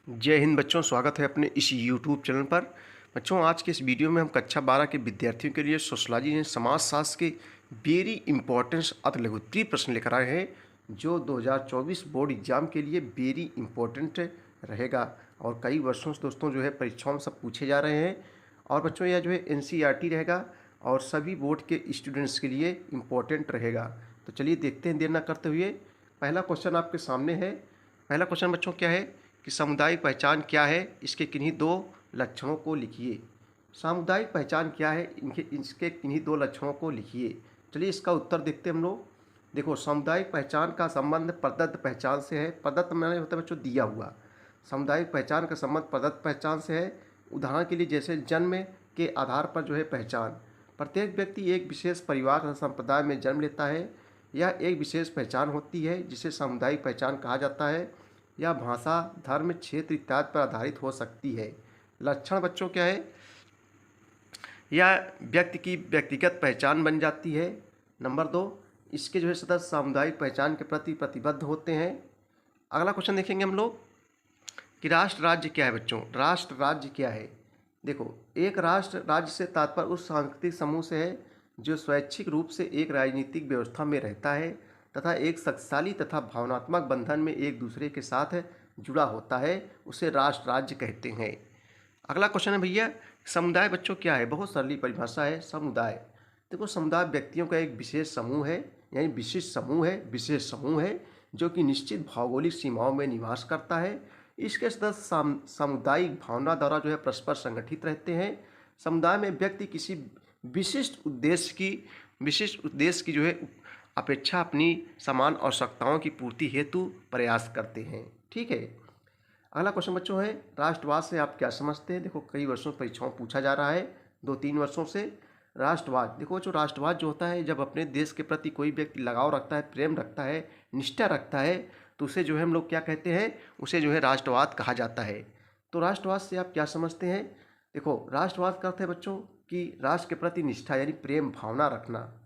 जय हिंद बच्चों, स्वागत है अपने इस यूट्यूब चैनल पर। बच्चों, आज के इस वीडियो में हम कक्षा 12 के विद्यार्थियों के लिए सोशलॉजी यानी समाजशास्त्र के वेरी इंपॉर्टेंस अति लघुत्तरीय प्रश्न लेकर आए हैं, जो 2024 बोर्ड एग्जाम के लिए वेरी इंपॉर्टेंट रहेगा। और कई वर्षों से दोस्तों जो है परीक्षाओं में सब पूछे जा रहे हैं। और बच्चों यह जो है NCERT रहेगा और सभी बोर्ड के स्टूडेंट्स के लिए इम्पोर्टेंट रहेगा। तो चलिए देखते हैं देर न करते हुए। पहला क्वेश्चन आपके सामने है। पहला क्वेश्चन बच्चों क्या है कि सामुदायिक पहचान क्या है, इसके किन्हीं दो लक्षणों को लिखिए। सामुदायिक पहचान क्या है, इसके किन्हीं दो लक्षणों को लिखिए। चलिए इसका उत्तर देखते हैं हम लोग। देखो, सामुदायिक पहचान का संबंध प्रदत्त पहचान से है। प्रदत्त माने होता है बच्चों दिया हुआ। सामुदायिक पहचान का संबंध प्रदत्त पहचान से है। उदाहरण के लिए जैसे जन्म के आधार पर जो है पहचान, प्रत्येक व्यक्ति एक विशेष परिवार तथा संप्रदाय में जन्म लेता है। यह एक विशेष पहचान होती है जिसे सामुदायिक पहचान कहा जाता है। यह भाषा, धर्म, क्षेत्र इत्यादि पर आधारित हो सकती है। लक्षण बच्चों क्या है, यह व्यक्ति की व्यक्तिगत पहचान बन जाती है। नंबर 2, इसके जो है सदस्य सामुदायिक पहचान के प्रति प्रतिबद्ध होते हैं। अगला क्वेश्चन देखेंगे हम लोग कि राष्ट्र राज्य क्या है। बच्चों, राष्ट्र राज्य क्या है। देखो, एक राष्ट्र राज्य से तात्पर्य उस सांस्कृतिक समूह से है जो स्वैच्छिक रूप से एक राजनीतिक व्यवस्था में रहता है तथा एक शक्तिशाली तथा भावनात्मक बंधन में एक दूसरे के साथ जुड़ा होता है, उसे राष्ट्र राज्य कहते हैं। अगला क्वेश्चन है भैया, समुदाय बच्चों क्या है। बहुत सरली परिभाषा है समुदाय। देखो, समुदाय व्यक्तियों का एक विशेष समूह है, यानी विशेष समूह है जो कि निश्चित भौगोलिक सीमाओं में निवास करता है। इसके सदस्य सामुदायिक भावना द्वारा जो है परस्पर संगठित रहते हैं। समुदाय में व्यक्ति किसी विशिष्ट उद्देश्य की जो है अपेक्षा अपनी समान आवश्यकताओं की पूर्ति हेतु प्रयास करते हैं। ठीक है। अगला क्वेश्चन बच्चों है, राष्ट्रवाद से आप क्या समझते हैं। देखो, कई वर्षों से परीक्षाओं में पूछा जा रहा है, 2-3 वर्षों से। राष्ट्रवाद, देखो जो राष्ट्रवाद जो होता है, जब अपने देश के प्रति कोई व्यक्ति लगाव रखता है, प्रेम रखता है, निष्ठा रखता है, तो उसे जो है हम लोग क्या कहते हैं, उसे जो है राष्ट्रवाद कहा जाता है। तो राष्ट्रवाद से आप क्या समझते हैं। देखो, राष्ट्रवाद का अर्थ है बच्चों कि राष्ट्र के प्रति निष्ठा यानी प्रेम भावना रखना,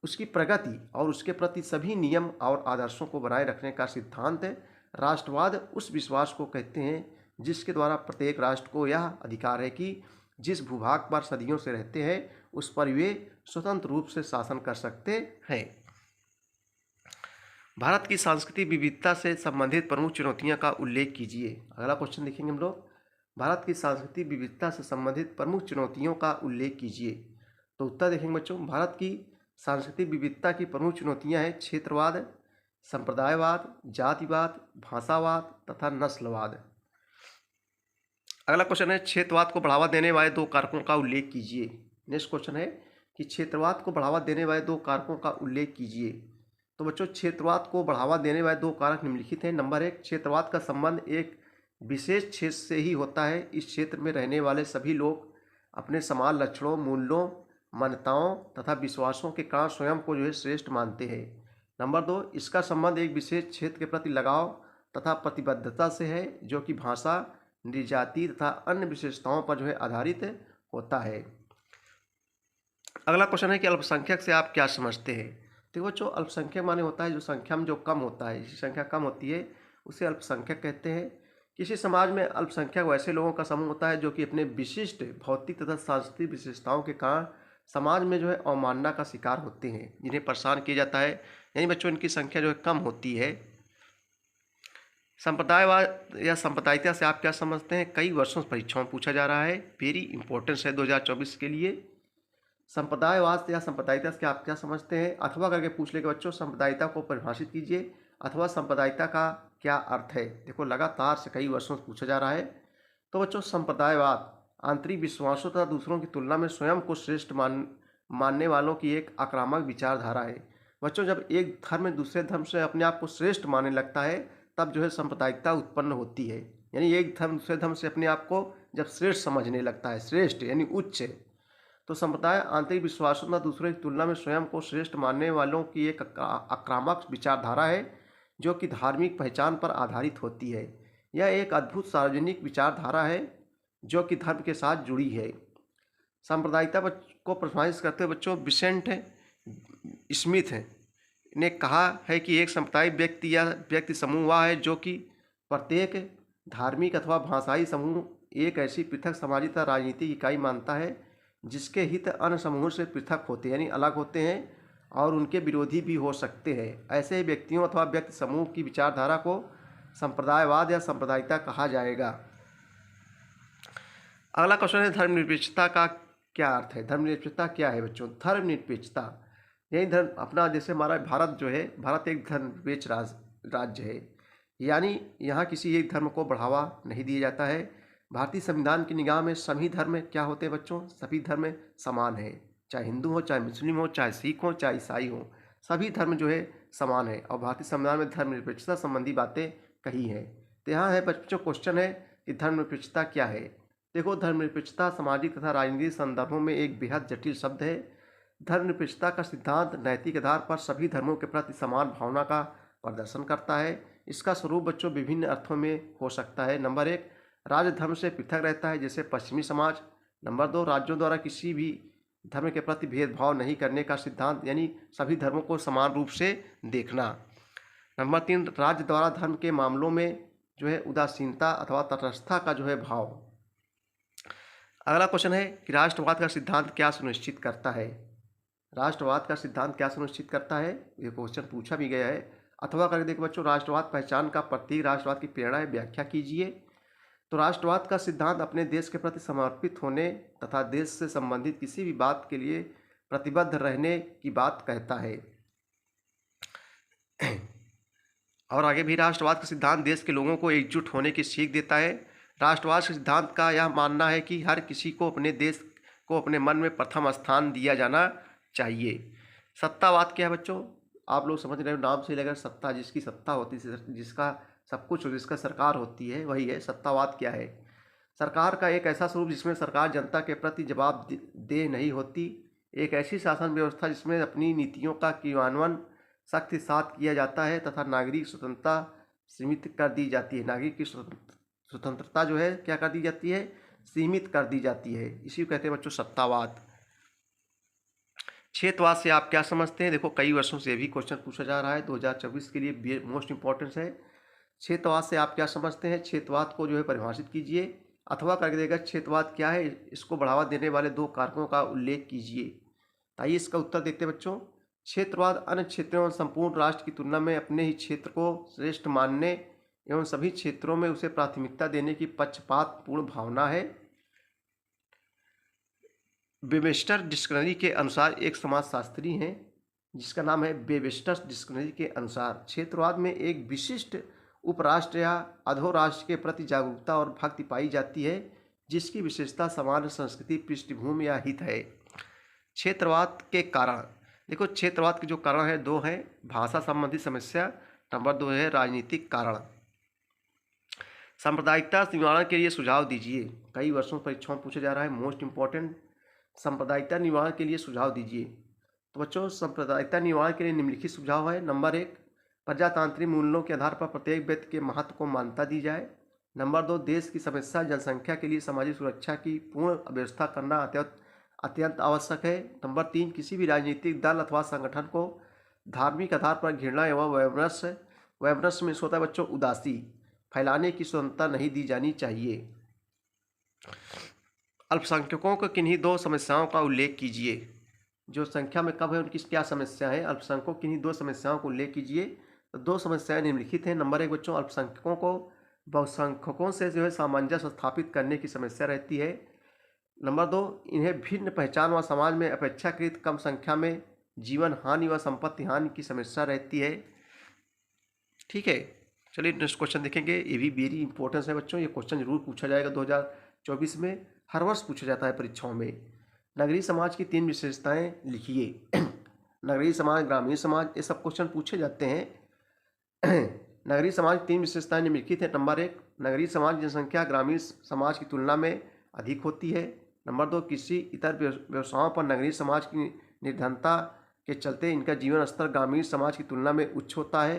उसकी प्रगति और उसके प्रति सभी नियम और आदर्शों को बनाए रखने का सिद्धांत है। राष्ट्रवाद उस विश्वास को कहते हैं जिसके द्वारा प्रत्येक राष्ट्र को यह अधिकार है कि जिस भूभाग पर सदियों से रहते हैं उस पर वे स्वतंत्र रूप से शासन कर सकते हैं। भारत की सांस्कृतिक विविधता से संबंधित प्रमुख चुनौतियां का उल्लेख कीजिए। अगला क्वेश्चन देखेंगे हम लोग, भारत की सांस्कृतिक विविधता से संबंधित प्रमुख चुनौतियों का उल्लेख कीजिए। तो उत्तर देखेंगे बच्चों, भारत की सांस्कृतिक विविधता की प्रमुख चुनौतियां हैं क्षेत्रवाद, संप्रदायवाद, जातिवाद, भाषावाद तथा नस्लवाद। अगला क्वेश्चन है, क्षेत्रवाद को बढ़ावा देने वाले दो कारकों का उल्लेख कीजिए। नेक्स्ट क्वेश्चन है कि क्षेत्रवाद को बढ़ावा देने वाले दो कारकों का उल्लेख कीजिए। तो बच्चों, क्षेत्रवाद को बढ़ावा देने वाले दो कारक निम्नलिखित हैं। नंबर 1, क्षेत्रवाद का संबंध एक विशेष क्षेत्र से ही होता है। इस क्षेत्र में रहने वाले सभी लोग अपने समान लक्षणों, मूल्यों, मान्यताओं तथा विश्वासों के कारण स्वयं को जो है श्रेष्ठ मानते हैं। नंबर 2, इसका संबंध एक विशेष क्षेत्र के प्रति लगाव तथा प्रतिबद्धता से है जो कि भाषा, नृजाति तथा अन्य विशेषताओं पर जो है आधारित होता है। अगला क्वेश्चन है कि अल्पसंख्यक से आप क्या समझते हैं। देखो, जो अल्पसंख्यक माने होता है जो संख्या में जो कम होता है, जिसकी संख्या कम होती है उसे अल्पसंख्यक कहते हैं। किसी समाज में अल्पसंख्यक वैसे लोगों का समूह होता है जो कि अपने विशिष्ट भौतिक तथा सांस्कृतिक विशेषताओं के कारण समाज में जो है अवमानना का शिकार होते हैं, जिन्हें परेशान किया जाता है, यानी बच्चों इनकी संख्या जो है कम होती है। संप्रदायवाद या सांप्रदायिकता से आप क्या समझते हैं। कई वर्षों से परीक्षाओं में पूछा जा रहा है, वेरी इंपॉर्टेंस है 2024 के लिए। संप्रदायवाद या सांप्रदायिकता से आप क्या समझते हैं, अथवा करके पूछ लेगा बच्चों, सांप्रदायिकता को परिभाषित कीजिए अथवा सांप्रदायिकता का क्या अर्थ है। देखो, लगातार से कई वर्षों से पूछा जा रहा है। तो बच्चों, संप्रदायवाद आंतरिक विश्वासों तथा दूसरों की तुलना में स्वयं को श्रेष्ठ मानने वालों की एक आक्रामक विचारधारा है। बच्चों, जब एक धर्म दूसरे धर्म से अपने आप को श्रेष्ठ मानने लगता है तब जो है सांप्रदायिकता उत्पन्न होती है। यानी एक धर्म दूसरे धर्म से अपने आप को जब श्रेष्ठ समझने लगता है, श्रेष्ठ यानी उच्च, तो संप्रदाय आंतरिक विश्वासों तथा दूसरों की तुलना में स्वयं को श्रेष्ठ मानने वालों की एक आक्रामक विचारधारा है जो कि धार्मिक पहचान पर आधारित होती है। यह एक अद्भुत सार्वजनिक विचारधारा है जो कि धर्म के साथ जुड़ी है। सांप्रदायिकता को परिभाषित करते हुए बच्चों विसेंट स्मिथ ने कहा है कि एक सांप्रदायिक व्यक्ति या व्यक्ति समूह वह है जो कि प्रत्येक धार्मिक अथवा भाषाई समूह एक ऐसी पृथक सामाजिक तथा राजनीतिक इकाई मानता है जिसके हित अन्य समूहों से पृथक होते हैं, यानी अलग होते हैं और उनके विरोधी भी हो सकते हैं। ऐसे व्यक्तियों अथवा व्यक्ति समूह की विचारधारा को संप्रदायवाद या सांप्रदायिकता कहा जाएगा। अगला क्वेश्चन है, धर्मनिरपेक्षता का क्या अर्थ है? धर्मनिरपेक्षता क्या है बच्चों? धर्मनिरपेक्षता यही धर्म अपना, जैसे हमारा भारत जो है, भारत एक धर्मनिरपेक्ष राज्य है, यानी यहाँ किसी एक धर्म को बढ़ावा नहीं दिया जाता है। भारतीय संविधान की निगाह में सभी धर्म क्या होते हैं बच्चों? सभी धर्म समान है, चाहे हिंदू हो, चाहे मुस्लिम हो, चाहे सिख हो, चाहे ईसाई हो, सभी धर्म जो है समान है। और भारतीय संविधान में धर्मनिरपेक्षता संबंधी बातें कही हैं। तो यहाँ है बच्चों, क्वेश्चन है कि धर्मनिरपेक्षता क्या है। देखो, धर्मनिरपेक्षता सामाजिक तथा राजनीतिक संदर्भों में एक बेहद जटिल शब्द है। धर्मनिरपेक्षता का सिद्धांत नैतिक आधार पर सभी धर्मों के प्रति समान भावना का प्रदर्शन करता है। इसका स्वरूप बच्चों विभिन्न अर्थों में हो सकता है। नंबर 1, राज्य धर्म से पृथक रहता है, जैसे पश्चिमी समाज। नंबर 2, राज्यों द्वारा किसी भी धर्म के प्रति भेदभाव नहीं करने का सिद्धांत, यानी सभी धर्मों को समान रूप से देखना। नंबर 3, राज्य द्वारा धर्म के मामलों में जो है उदासीनता अथवा तटस्थता का जो है भाव। अगला क्वेश्चन है कि राष्ट्रवाद का सिद्धांत क्या सुनिश्चित करता है? राष्ट्रवाद का सिद्धांत क्या सुनिश्चित करता है, ये क्वेश्चन पूछा भी गया है। अथवा करके देखो बच्चों, राष्ट्रवाद पहचान का प्रतीक, राष्ट्रवाद की प्रेरणा है, व्याख्या कीजिए। तो राष्ट्रवाद का सिद्धांत अपने देश के प्रति समर्पित होने तथा देश से संबंधित किसी भी बात के लिए प्रतिबद्ध रहने की बात कहता है। और आगे भी, राष्ट्रवाद का सिद्धांत देश के लोगों को एकजुट होने की सीख देता है। राष्ट्रवाद के सिद्धांत का यह मानना है कि हर किसी को अपने देश को अपने मन में प्रथम स्थान दिया जाना चाहिए। सत्तावाद क्या है बच्चों? आप लोग समझ रहे हो, नाम से लगा सत्ता, जिसकी सत्ता होती है, जिसका सब कुछ, जिसका सरकार होती है, वही है सत्तावाद। क्या है? सरकार का एक ऐसा स्वरूप जिसमें सरकार जनता के प्रति जवाबदेह नहीं होती। एक ऐसी शासन व्यवस्था जिसमें अपनी नीतियों का क्रियान्वयन सख्त साथ किया जाता है तथा नागरिक स्वतंत्रता सीमित कर दी जाती है। नागरिक की स्वतंत्रता जो है क्या कर दी जाती है? सीमित कर दी जाती है। इसी को कहते हैं बच्चों सत्तावाद। क्षेत्रवाद से आप क्या समझते हैं? देखो, कई वर्षों से भी क्वेश्चन पूछा जा रहा है, 2024 के लिए मोस्ट इंपॉर्टेंट है। क्षेत्रवाद से आप क्या समझते हैं? क्षेत्रवाद को जो है परिभाषित कीजिए। अथवा करके देगा, क्षेत्रवाद क्या है, इसको बढ़ावा देने वाले 2 कारकों का उल्लेख कीजिए। आइए इसका उत्तर देखते हैं बच्चों। क्षेत्रवाद अन्य क्षेत्रों एवं संपूर्ण राष्ट्र की तुलना में अपने ही क्षेत्र को श्रेष्ठ मानने एवं सभी क्षेत्रों में उसे प्राथमिकता देने की पक्षपातपूर्ण भावना है। वेबस्टर डिक्शनरी के अनुसार, एक समाजशास्त्री हैं जिसका नाम है वेबस्टर डिक्शनरी के अनुसार, क्षेत्रवाद में एक विशिष्ट उपराष्ट्र या अधोराष्ट्र के प्रति जागरूकता और भक्ति पाई जाती है, जिसकी विशेषता सामान्य संस्कृति पृष्ठभूमि या हित है। क्षेत्रवाद के कारण, देखो क्षेत्रवाद के जो कारण है 2 हैं। भाषा संबंधी समस्या, नंबर 2 है राजनीतिक कारण। सांप्रदायिकता निवारण के लिए सुझाव दीजिए। कई वर्षों परीक्षाओं में पूछा जा रहा है, मोस्ट इंपॉर्टेंट। सांप्रदायिकता निवारण के लिए सुझाव दीजिए। तो बच्चों, सांप्रदायिकता निवारण के लिए निम्नलिखित सुझाव है। नंबर 1, प्रजातांत्रिक मूल्यों के आधार पर प्रत्येक व्यक्ति के महत्व को मान्यता दी जाए। नंबर 2, देश की समस्या जनसंख्या के लिए सामाजिक सुरक्षा की पूर्ण व्यवस्था करना अत्यंत आवश्यक है। नंबर 3, किसी भी राजनीतिक दल अथवा संगठन को धार्मिक आधार पर घृणा एवं वैमनस्य में होता है बच्चों उदासी फैलाने की स्वतंत्रता नहीं दी जानी चाहिए। अल्पसंख्यकों को किन्हीं 2 समस्याओं का उल्लेख कीजिए। जो संख्या में कम है उनकी क्या समस्या है? अल्पसंख्यकों किन्हीं 2 समस्याओं को उल्लेख कीजिए। तो 2 समस्याएं निम्नलिखित हैं। नंबर 1 बच्चों, अल्पसंख्यकों को बहुसंख्यकों से जो है सामंजस्य स्थापित करने की समस्या रहती है। नंबर 2, इन्हें भिन्न पहचान व समाज में अपेक्षाकृत कम संख्या में जीवन हानि व संपत्ति हानि की समस्या रहती है। ठीक है, चलिए नेक्स्ट क्वेश्चन देखेंगे। ये भी वेरी इंपॉर्टेंस है बच्चों, ये क्वेश्चन जरूर पूछा जाएगा 2024 में, हर वर्ष पूछा जाता है परीक्षाओं में। नगरीय समाज की 3 विशेषताएं लिखिए। नगरीय समाज, ग्रामीण समाज, ये सब क्वेश्चन पूछे जाते हैं। नगरीय समाज की 3 विशेषताएं निम्नलिखित है। नंबर 1, नगरीय समाज जनसंख्या ग्रामीण समाज की तुलना में अधिक होती है। नंबर 2, किसी इतर व्यवसायों पर नगरीय समाज की निर्धनता के चलते इनका जीवन स्तर ग्रामीण समाज की तुलना में उच्च होता है।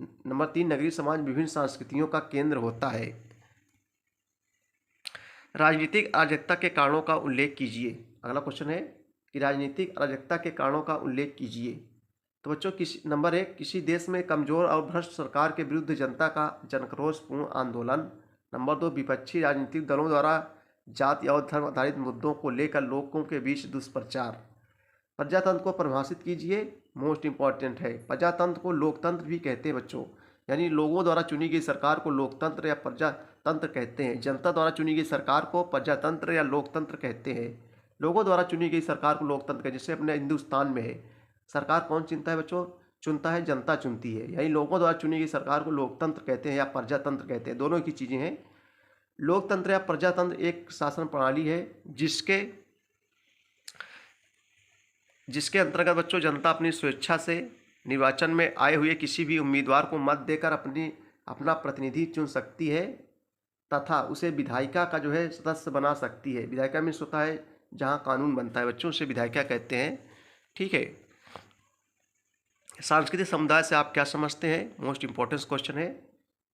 नंबर 3, नगरीय समाज विभिन्न संस्कृतियों का केंद्र होता है। राजनीतिक अराजकता के कारणों का उल्लेख कीजिए। अगला क्वेश्चन है कि राजनीतिक अराजकता के कारणों का उल्लेख कीजिए। तो बच्चों, नंबर 1, किसी देश में कमजोर और भ्रष्ट सरकार के विरुद्ध जनता का जनक्रोशपूर्ण आंदोलन। नंबर 2, विपक्षी राजनीतिक दलों द्वारा जाति और धर्म आधारित मुद्दों को लेकर लोगों के बीच दुष्प्रचार। प्रजातंत्र को परिभाषित कीजिए, मोस्ट इंपॉर्टेंट है। प्रजातंत्र को लोकतंत्र भी कहते हैं बच्चों, यानी लोगों द्वारा चुनी गई सरकार को लोकतंत्र या प्रजातंत्र कहते हैं। जनता द्वारा चुनी गई सरकार को प्रजातंत्र या लोकतंत्र कहते हैं। लोगों द्वारा चुनी गई सरकार को लोकतंत्र कहते हैं। जैसे अपने हिंदुस्तान में है, सरकार कौन चुनता है बच्चों? चुनता है जनता चुनती है, यानी लोगों द्वारा चुनी गई सरकार को लोकतंत्र कहते हैं या प्रजातंत्र कहते हैं, दोनों की चीज़ें हैं। लोकतंत्र या प्रजातंत्र एक शासन प्रणाली है जिसके अंतर्गत बच्चों जनता अपनी स्वेच्छा से निर्वाचन में आए हुए किसी भी उम्मीदवार को मत देकर अपना प्रतिनिधि चुन सकती है तथा उसे विधायिका का जो है सदस्य बना सकती है। विधायिका मीन्स होता है जहाँ कानून बनता है बच्चों, उसे विधायिका कहते हैं। ठीक है। सांस्कृतिक समुदाय से आप क्या समझते हैं? मोस्ट इंपॉर्टेंट क्वेश्चन है।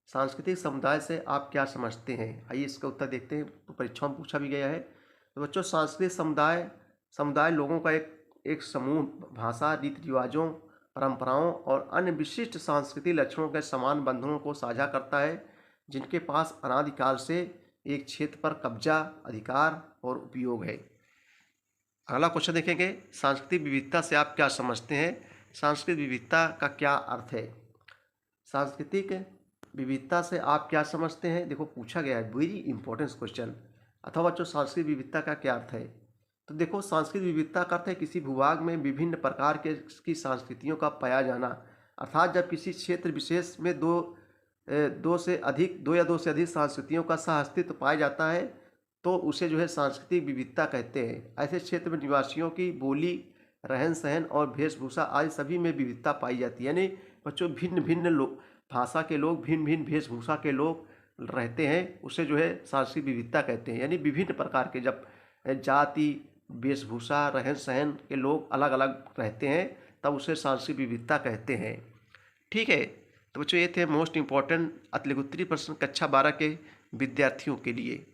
सांस्कृतिक समुदाय से आप क्या समझते हैं? आइए इसका उत्तर देखते हैं, तो परीक्षाओं में पूछा भी गया है। तो बच्चों, सांस्कृतिक समुदाय लोगों का एक समूह भाषा, रीति रिवाजों, परंपराओं और अन्य विशिष्ट सांस्कृतिक लक्षणों के समान बंधनों को साझा करता है, जिनके पास अनादिकाल से एक क्षेत्र पर कब्जा, अधिकार और उपयोग है। अगला क्वेश्चन देखेंगे, सांस्कृतिक विविधता से आप क्या समझते हैं? सांस्कृतिक विविधता का क्या अर्थ है? सांस्कृतिक विविधता से आप क्या समझते हैं? देखो पूछा गया है, वेरी इंपॉर्टेंट क्वेश्चन। अथवा बच्चों, सांस्कृतिक विविधता का क्या अर्थ है? तो देखो, सांस्कृतिक विविधता का अर्थ है किसी भूभाग में विभिन्न प्रकार की संस्कृतियों का पाया जाना। अर्थात जब किसी क्षेत्र विशेष में दो या दो से अधिक संस्कृतियों का सहअस्तित्व पाया जाता है तो उसे जो है सांस्कृतिक विविधता कहते हैं। ऐसे क्षेत्र में निवासियों की बोली, रहन सहन और वेशभूषा आदि सभी में विविधता पाई जाती है। यानी बच्चों, भिन्न भिन्न भाषा के लोग, भिन्न भिन्न वेशभूषा के लोग रहते हैं, उसे जो है सांस्कृतिक विविधता कहते हैं। यानी विभिन्न प्रकार के जब जाति, वेशभूषा, रहन सहन के लोग अलग अलग रहते हैं तब उसे सांस्कृतिक विविधता कहते हैं। ठीक है। तो बच्चों, ये थे मोस्ट इम्पॉर्टेंट अतिलघुत्तरीय प्रश्न कक्षा 12 के विद्यार्थियों के लिए।